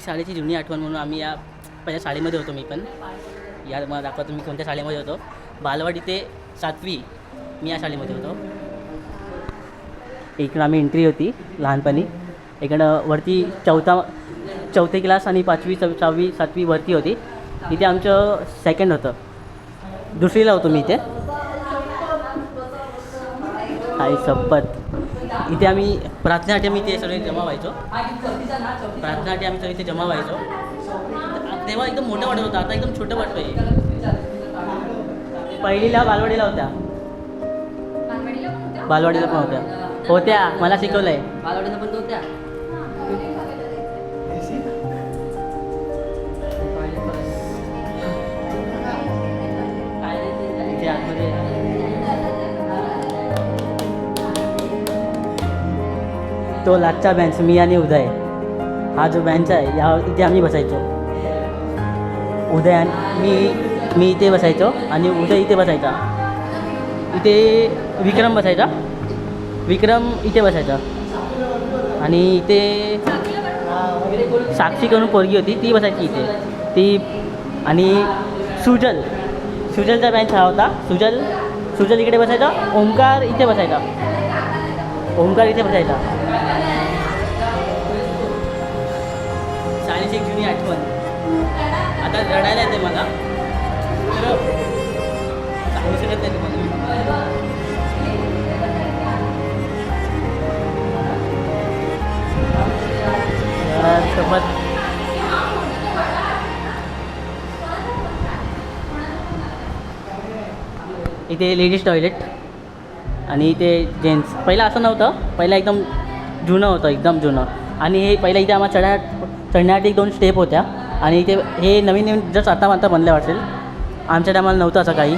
शाळेची जुनी आठवण म्हणून आम्ही या पहिल्या शाळेमध्ये होतो. मी पण या मला दाखवतो मी कोणत्या शाळेमध्ये होतो. बालवाडी ते 7वी मी या शाळेमध्ये होतो. इकडं आम्ही एंट्री होती लहानपणी. इकडं वरती चौथे क्लास आणि 5वी 6वी 7वी वरती होती. इथे आमचं सेकंड होतं. दुसरीला होतो मी इथे. आई शपथ. इथे आम्ही प्रार्थनेसाठी आम्ही इथे सगळे जमा व्हायचो. प्रार्थनेसाठी आम्ही सगळे इथे जमा व्हायचो. तेव्हा एकदम मोठं वाटत होतं, आता एकदम छोटं वाटतं आहे. पहिलीला बालवाडीला होत्या. बालवाडीला पण होत्या मला शिकवलं आहे. बालवाडीला पण होत्या. इथे आतमध्ये तो लाटचा बेंच मी आणि उदय. हा जो बेंच आहे या इथे आम्ही बसायचो. उदय आणि मी इथे बसायचो आणि उदय इथे बसायचा. इथे विक्रम बसायचा. विक्रम इथे बसायचा. आणि इथे साक्षी करून पोरगी होती ती बसायची इथे. ती आणि सुजलचा बेंच हा होता. सुजल इकडे बसायचा. ओंकार इथे बसायचा. शाळेची एक जुनी आठवण. आता रडायला येते मला. तर सांगू शकत नाही तुम्हाला. सोबत इथे लेडीज टॉयलेट आणि इथे जेंट्स. पहिलं असं नव्हतं. पहिलं एकदम जुनं होतं, एकदम जुनं. आणि हे पहिलं इथे आम्हाला चढण्यासाठी 2 स्टेप होत्या. आणि इथे हे नवीन जस्ट आता बनलं वाटेल. आमच्या टायमाला नव्हतं असं काही.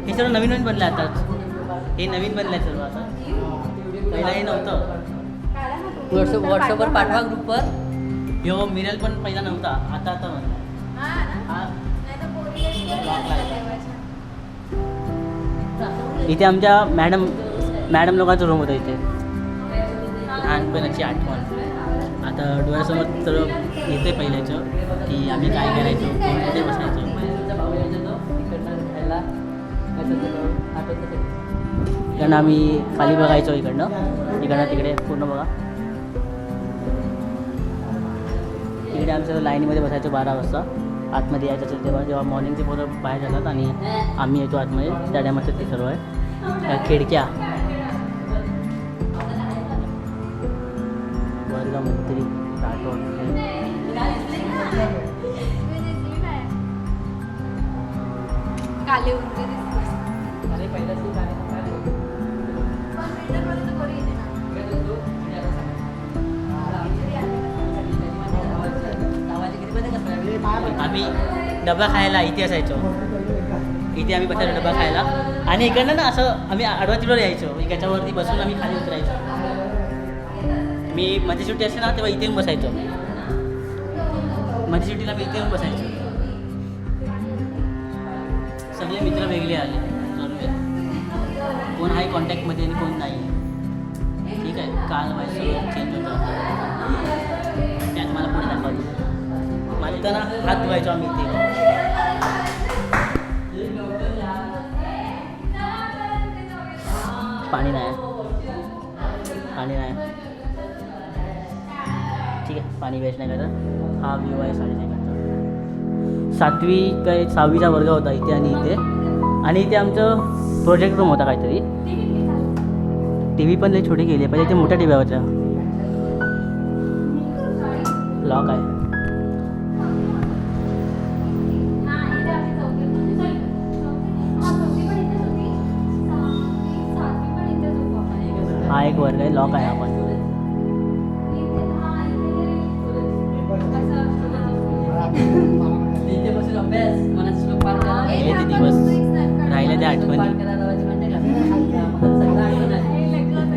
हे सर्व नवीन बनलं आता. हे नवीन बनलं आहे सर्व आता. पहिला हे नव्हतं. व्हॉट्सअपवर पाठवा ग्रुपवर. यो मिरल पण पहिला नव्हता. आता बनला. इथे आमच्या मॅडम लोकांचं रूम होतं. इथे लहानपणाची आठवण आता डोळ्यासमोर सर्व येते पहिल्याचं की आम्ही काय करायचो, कुठे बसायचो. इकडनं आम्ही खाली बघायचो. इकडनं तिकडे पूर्ण बघा. इकडे आमचं लाईनीमध्ये बसायचो 12 वाजता. आतमध्ये यायचं असेल तेव्हा जेव्हा मॉर्निंगचे पोरं बाहेर जातात आणि आम्ही येतो आतमध्ये. त्या टायमाचं ते सर्व आहे. त्या खिडक्या वर्गमंत्री राठोड. आम्ही डबा खायला इथे असायचो. इथे आम्ही बसायचो डबा खायला. आणि इकडनं ना असं आम्ही आडवा तिडवर यायचो. याच्यावरती बसून आम्ही खाली उतरायचो. मी माझी सुट्टी असते ना तेव्हा इथे येऊन बसायचो. माझी सुट्टीला मी इथे येऊन बसायचो. सगळे मित्र वेगळे आले. कोण आहे कॉन्टॅक्टमध्ये आणि कोण नाही. ठीक आहे. काल माझं सगळं चेंज होतं. त्यात मला पुढे दाखवलं. मानताना हात धुवायचो आम्ही इथे. पाणी नाही. ठीक आहे. पाणी वेस्ट नाही करत. हा व्ह्यू आहे शाळेचा. 7वी काय 6वीचा वर्ग होता इथे आणि इथे. आणि इथे आमचं प्रोजेक्ट रूम होता काहीतरी. टी व्ही पण लई छोटी केली आहे. पहिले इथे मोठ्या टी व्ही होत्या. लॉक आहे. हा एक वर्ग आहे, लॉक आहे आपण. इथे बसून अभ्यास मनात श्लोक पाठ करायला पहिले ते दिवस राहिले त्या आठवणी. पाठ करायला लावायचे माहिती आहे का? सगळं आठवण आहे.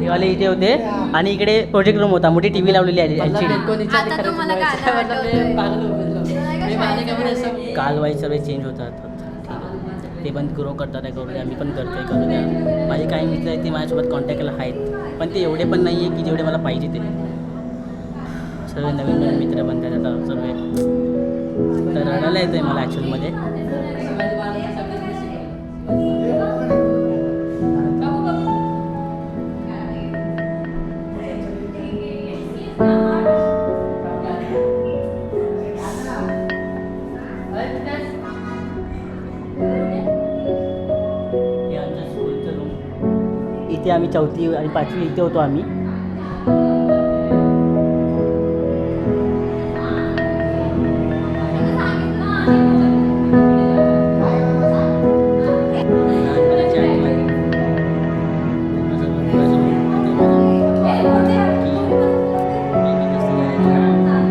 तेवाले इथे होते आणि इकडे प्रोजेक्ट रूम होता, मोठी टीव्ही लावलेली आहे LCD. आता तो मला गाणं आठवतंय. कालवाईज सर्व चेंज होतात. ते पण ग्रो करतात आहे, करू द्या, मी पण करतोय, करू द्या. माझे काही मित्र आहेत ते माझ्यासोबत कॉन्टॅक्टला आहेत, पण ते एवढे पण नाही आहे की जेवढे मला पाहिजे ते. सर्व नवीन नवीन मित्र बनतात आता सर्व. तर रडायला येतं आहे मला ॲक्च्युअलमध्ये. हे आमच्या स्कूलचं रूम. इथे आम्ही 4थी आणि 5वी इथे होतो आम्ही. लहानपणाची आठवण.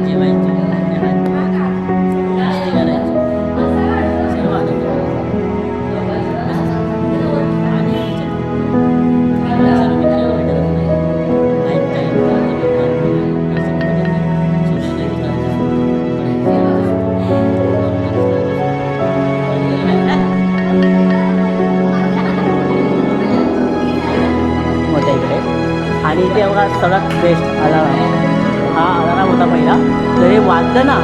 जेवायचं, मस्ती करायची, सर्व आनंद. आणि सर्व मित्र भेटत नाही. होत्या इकडे. आणि इथे बघा सगळ्यात बेस्ट अलाराम. हा अलाराम होता पहिला. तर हे वाजलं ना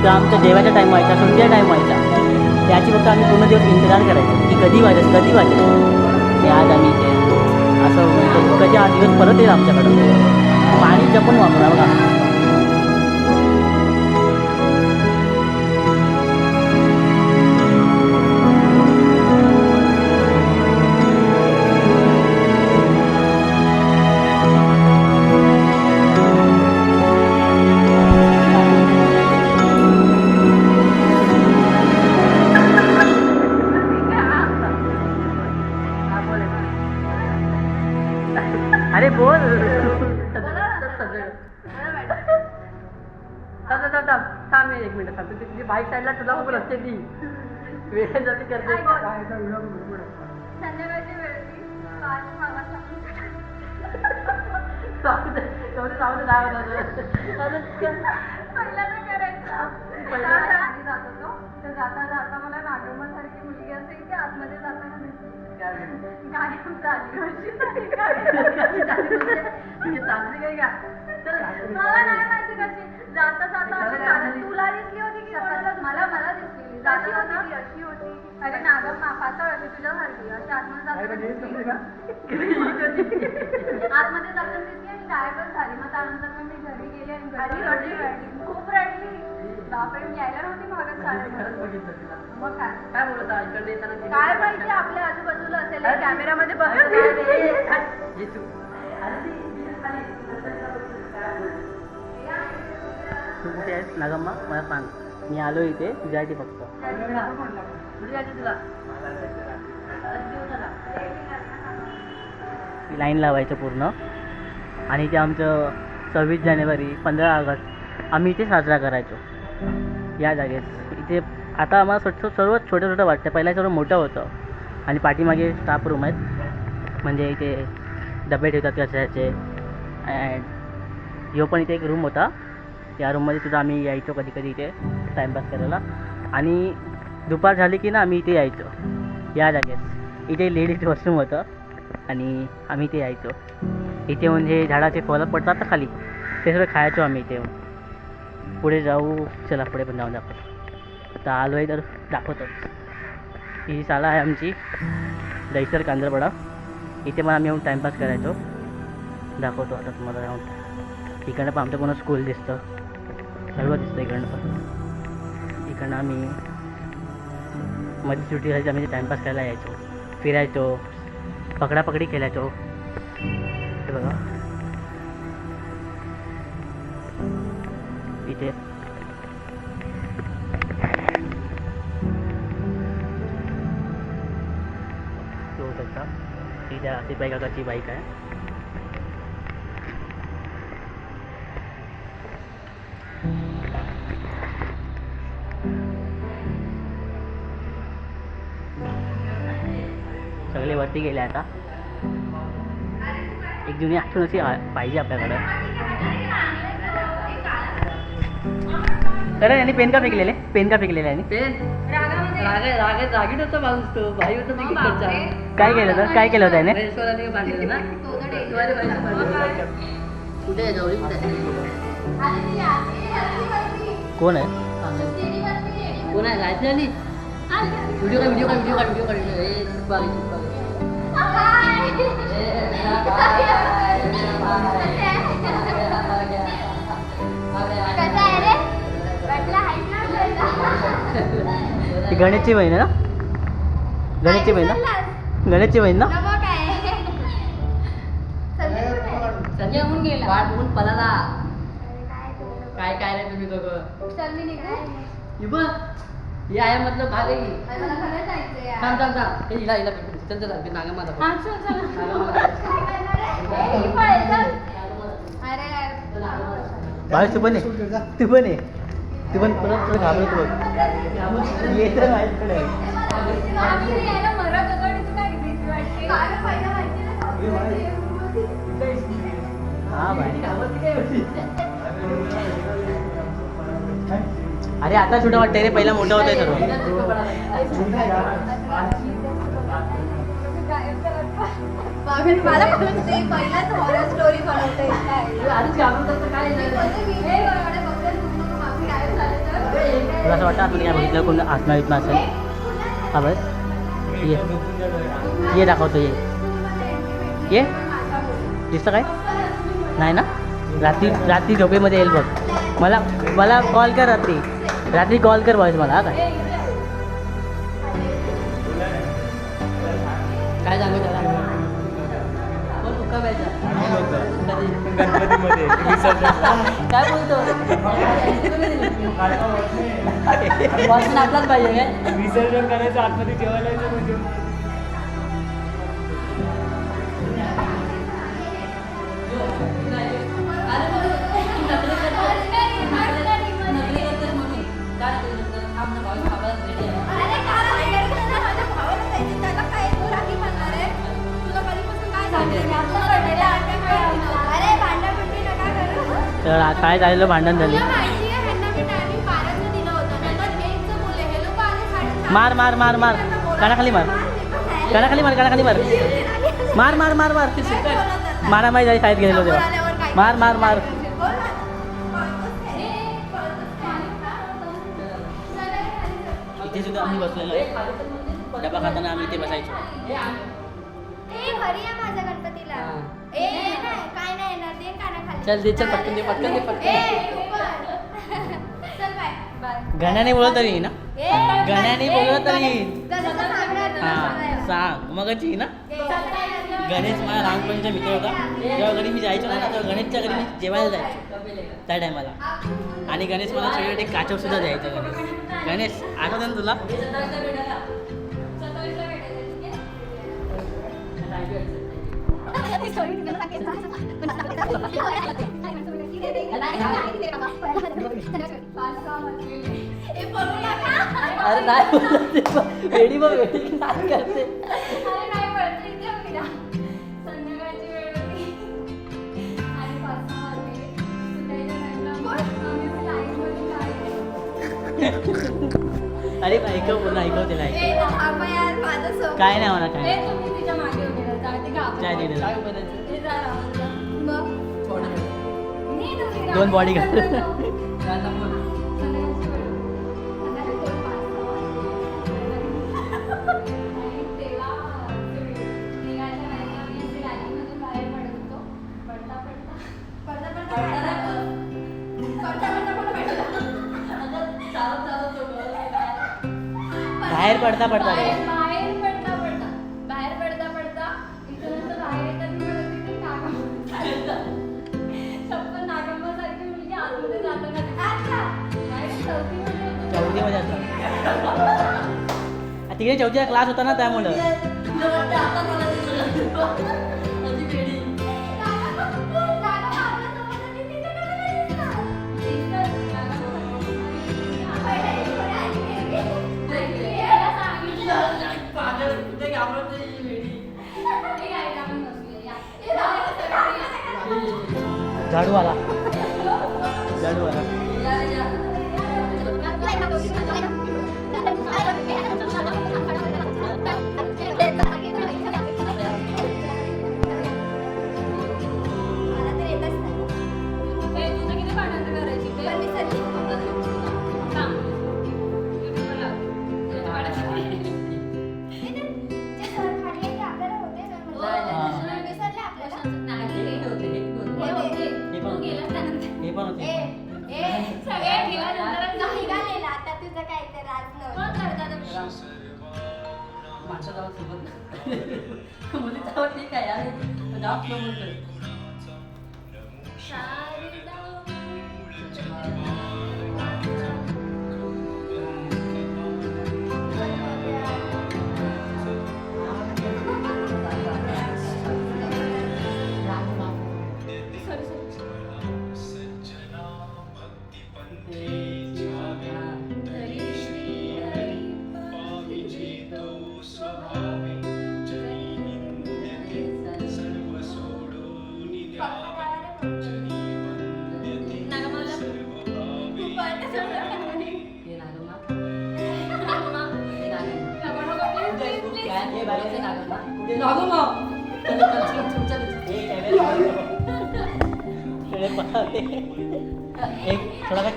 तर आमच्या जेवायचा टाईम व्हायचा, सुट्टीचा टाईम व्हायचा. त्याची फक्त आम्ही पूर्ण दिवस इंतजार करायचो की कधी वाजेल कधी वाजेल. ते आज आम्ही इथे असं म्हणतो कधी हा दिवस परत येईल आमच्याकडं. पाणी जपून वापरा बघा. अरे बोल. थांब एक मिनिट थांब. तुझी बाईक साईडला तुला उभं असते ती वेळ जरी करते. संध्याकाळची वेळ ती 5 मागास पहिल्यांदा करायचं. आधी जात होतो तर जाता जाता मला नागोबासारखी मुलगी असेल की आतमध्ये जाताना दिसली. गायब झाली कशी झाली मला नाही माहिती कशी. जाता जाता अशी चालत तुला दिसली होती की मला मला दिसली. अशी होती ती अशी होती. अरे नागम पातळ होती तुझ्यासारखी. अशी आतमध्ये जाताना दिसली. आतमध्ये जाताना दिसली आणि गायबच झाली. मग त्यानंतर मग मी घरी गेले आणि घरी रडली खूप रडली. बापरे मी यायला नव्हती मागत शाळेमध्ये. मग काय बोलत इकडे येताना काय माहिती आपल्या आजूबाजूला असेल कॅमेरामध्ये बघत. तू कुठे आहेस नागम्मा मला सांग. मी आलो इथे तुझ्यासाठी फक्त. लाईन लावायचं पूर्ण. आणि ते आमचं 26 जानेवारी 15 ऑगस्ट आम्ही इथे साजरा करायचो या जागेत. इथे आता आम्हाला सर्व छोटं छोटं वाटतं. पहिला सर्व मोठं होतं. आणि पाठीमागे स्टाफ रूम आहेत, म्हणजे इथे डबे ठेवतात कचऱ्याचे. अँड ह्यो पण इथे एक रूम होता. या रूममध्ये सुद्धा आम्ही यायचो कधी कधी इथे टाईमपास करायला. आणि दुपार झाली की ना आम्ही इथे यायचो या जागेत. इथे लेडीज वॉशरूम होतं आणि आम्ही इथे यायचो. इथे म्हणजे झाडाचे फळं पडतात ना खाली, ते सगळं खायचो आम्ही इथे. पुढे जाऊ, चला पुढे पण जाऊन दाखवतो. आता आलो आहे तर दाखवतोच. ही शाळा आहे आमची दहिसर कांद्रपाडा. इथे पण आम्ही येऊन टाईमपास करायचो. दाखवतो आता तुम्हाला जाऊन. इकडनं पण आमचं पूर्ण स्कूल दिसतं, सर्व दिसतं इकडनं पण. इकडनं आम्ही मध्ये सुट्टी झाली आम्ही टाईमपास करायला यायचो, फिरायचो, पकडापकडी खेळायचो. हे बघा इथे त्या सिपाई काकाची बाईक आहे. सगळे वरती गेले आता. एक जुनी आठवण अशी पाहिजे आपल्याकडं. तर यांनी पेन का फेकलेले? पेन का फेकलेले यांनी? पेन रागीट होता माणूस तो, भाई होता ते किती. काय केलं तर? काय केलं होतं याने? रेस्टॉरंटने बांधलेलं ना. कुठे आहे जवळ? कोण आहे? कोण आहे? राहायचं आणि व्हिडिओ काढ. ती गणेशची बहीण आहे ना? गणेशची बहीण ना? गणेशची बहीण ना? संजय म्हणून गेला वाट म्हणून पळाला. काय नाही तुम्ही दोघं. हे आहे मतलब भाग आहे. थांब हे हिला चल नागम्मा दाखव. बाळा तू पण आहे. तू पण परत घाबरत बघ. येत माझ्याकडे. हा भाई. अरे आता छोटं वाटतंय रे, पहिला मोठं होतंय सर्व. मला पहिलाच हॉरर स्टोरी बनवते. तुला असं वाटतं आपण काय बघितलं कोण असणार इथनं असेल? हा बस ये दाखवतो. ये दिसतं काय? नाही ना? रात्री झोपेमध्ये येईल बघ. मला कॉल कर रात्री कॉल कर बॉयज मला. हा काय सांगू त्याला? गणपतीमध्ये काय बोलतो? वाचून आपलाच पाहिजे काय? विसर्जन करायचं, आतमध्ये जेवायला यायचं म्हणजे. तर काय झालेलं भांडण झाले. मार कानाखाली मार. मारामारी झाली शाळेत गेलेलो तेव्हा. मार. इथे सुद्धा आम्ही बसलेलो आहे. डबा खाताना आम्ही इथे बसायचो. माझ्या गणपतीला काय नाही येणार ते कानाखाली. चल दे पटकन दे. चल बाय. गण्याने बोलत तरी ना? गण्याने बोलत तरी. हां सांग मगची ना. गणेश माझा लहानपणीचा मित्र होता. जेव्हा घरी मी जायचो ना तेव्हा गणेशच्या घरी मी जेवायला जायचो त्या टायमाला. आणि गणेश मला सगळीकडे काचव सुद्धा द्यायचं. गणेश आठवतं ना तुला? अरे नाही वेडी बघ नाच करते. अरे ऐकव त्याला काय नाही म्हणा काय दिलेलं. 2 बॉडी गार्ड. बाहेर पडता रे. चौथीमध्ये असतात. तिकडे चौथीचा क्लास होता ना त्यामुळं. झाडू आला झाडू आला हे पण होते मुलीचा ठीक आहे यार जाऊ किंवा बोलतोय एक थोडा का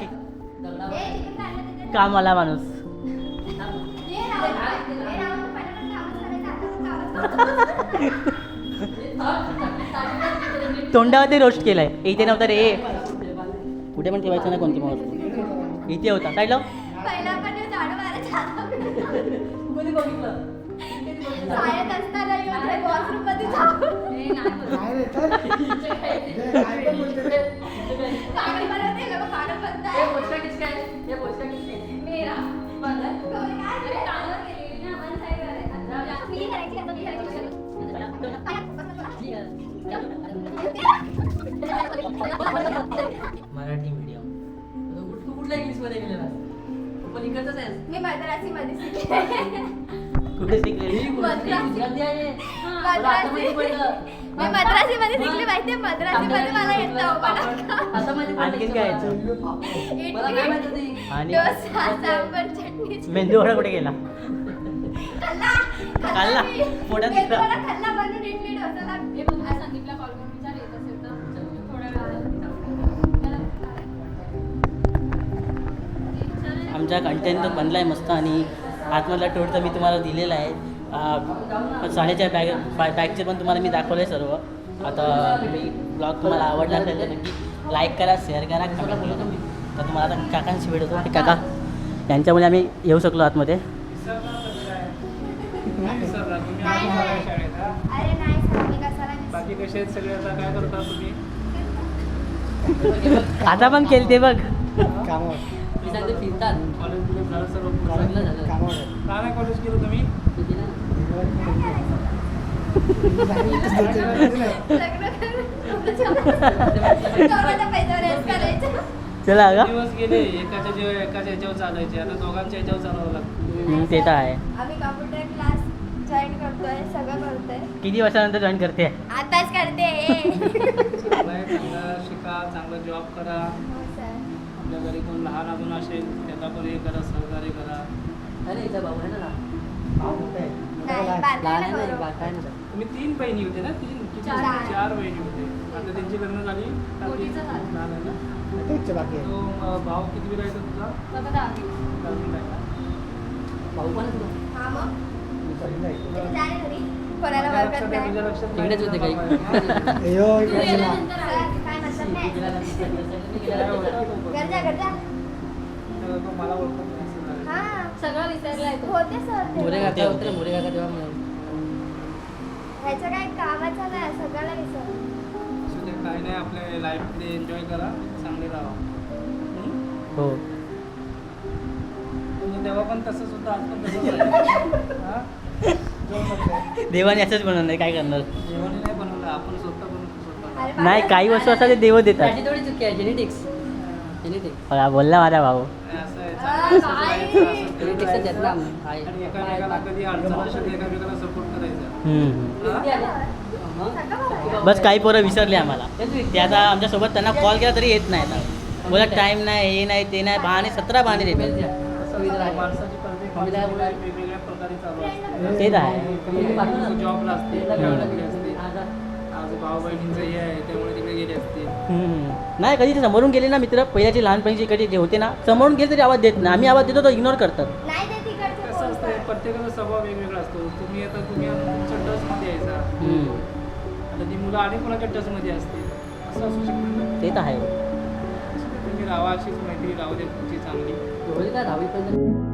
काम आला माणूस तोंडावरती रोस्ट केलाय इथे नव्हता रे कुठे पण ठेवायचं ना कोणती मग इथे होता काय लाव मराठी मीडियम तू कुठल्या इंग्लिश मध्ये गेलेला पण इकडचंच आहे मी मद्रासी मध्ये शिकले कुठे शिकलेली गुजराती आहे मी मद्रासी मध्ये शिकली माहितीये मद्रासी मध्ये मला येतं असं मध्ये आणखीन काय यायचं मला काय माहिती होती आणि डोसा सांबर चटणी मेंदू वडा कुठे गेला खाल्ला पोटात गेला. खाल्ला बनून इडली डोसा लागते संदीपला कॉल करून विचार येत असेल तर थोड्या वेळात आमचा कंटेंट तर बनला आहे मस्त आणि आतमधला टूर तर मी तुम्हाला दिलेला आहे साडेच्या बॅगचे पण तुम्हाला मी दाखवलं आहे सर्व आता मी ब्लॉग तुम्हाला आवडला असेल तर नक्की लाईक करा शेअर करा कमेंट बोलू तुम्ही तर तुम्हाला आता काकांशी भेटतो आणि काका यांच्यामुळे आम्ही येऊ शकलो आतमध्ये अरे नाही सर मी कशाला बाकी कसे आहेत सगळे आता काय करता तुम्ही आता पण केलं ते बघ मी सांगते फिरतात कॉलेज बिलेज झालं सर्व सगळं झालं काय नाही कॉलेज केलं तुम्ही तुझी ना चला का दिवस गेले एकाच्या ह्याच्यावर चालायचे आता दोघांच्या ह्याच्यावर चालावं लागतं ते तर आहे आम्ही कॉम्प्युटर क्लास जॉईन करतोय सगळं करतोय किती वर्षानंतर जॉईन करते आताच करते चांगलं आहे चांगलं शिका चांगलं जॉब करा हो सर आपल्या घरी कोण लहान अजून असेल त्याला पण हे करा सहकार्य करा अरे हिचा भाऊ आहे ना नाही लहान बारकाईला आहे ना करू. बारका आहे ना तुम्ही 3 बहिणी होते ना 3 किती? चार. 4 बहिणी होते आता त्यांची लग्न झाली का ती मोठीचं झालं. लहान आहे ना तो भाव किती वेळा येतो तुझा बघा दहावी. 10वीला आहे का? भाऊ पण आहे तुझा? हा मग तुम्ही जा रे घरी कोणाला माझ्या बघत लक्षात आहे, तुझ्या नाही लक्षात तिकडेच होते काही. तू गेल्यानंतर सर, काय म्हणतात मी नाही गेल्यानंतर काय ओळखतो तो पण. गरजा गरजा तर तो मला ओळखत नाही असं झालं. हा सगळं विसरलाय होते सर ते. मोरे काका होते ना मोरे काका तेव्हा मिळाले. ह्याचं काय कामाचं नाही सगळ्याला विसर असू दे, काय नाही आपल्या लाईफमध्ये एन्जॉय करा चांगले राहा हो तुम्ही तेव्हा पण तसंच होतं आज पण तसंच आहे. हा? देवाने असंच बनवलं नाही, काय करणार. जेवण नाही बनवलं, आपण स्वतः बनवतो स्वतः. नाही, काही वस्तू असतात ते देव देतात. त्याची थोडी चुकी आहे, जेनेटिक्स. जेनेटिक्स. मला बोलला माझा भाऊ. असं आहे, चांगलं असं राहायचं, असं जेनेटिक्स करायचं. आहेत ना. आणि एकामेकाला कधी अडचण असेल एकामेकाला सपोर्ट करायचा. बस काही पोरं विसरले आम्हाला. ते आता आमच्यासोबत त्यांना कॉल केला तरी येत नाही आता. बोला टाईम नाही, हे नाही, ते नाही, बहाणे 17 बहाणे देतात. माणसाची प्रत्येक वेगवेगळ्या प्रकारे चालू असते. ते तर आहे. जॉबला असते, खेळायला असते. आज भाऊ बहिणींचं हे आहे त्यामुळे तिकडे गेले असते. नाही, कधी ते समोरून गेले ना मित्र, पहिल्याची लहानपणीची कधी जे होते ना, समोरून गेले तरी आवाज देत नाही. आम्ही आवाज देतो तो इग्नोर करतात. कसं असतं प्रत्येकाचा स्वभाव वेगवेगळा असतो. तुम्ही आता तुमच्या टचमध्ये यायचा, आता ती मुलं आणि कोणाच्या टचमध्ये असतील असं असू शकतं. ते तर आहे. तुम्ही राहा, अशीच मैत्री राहू दे तुमची चांगली. होईल का 10वी पर्यंत?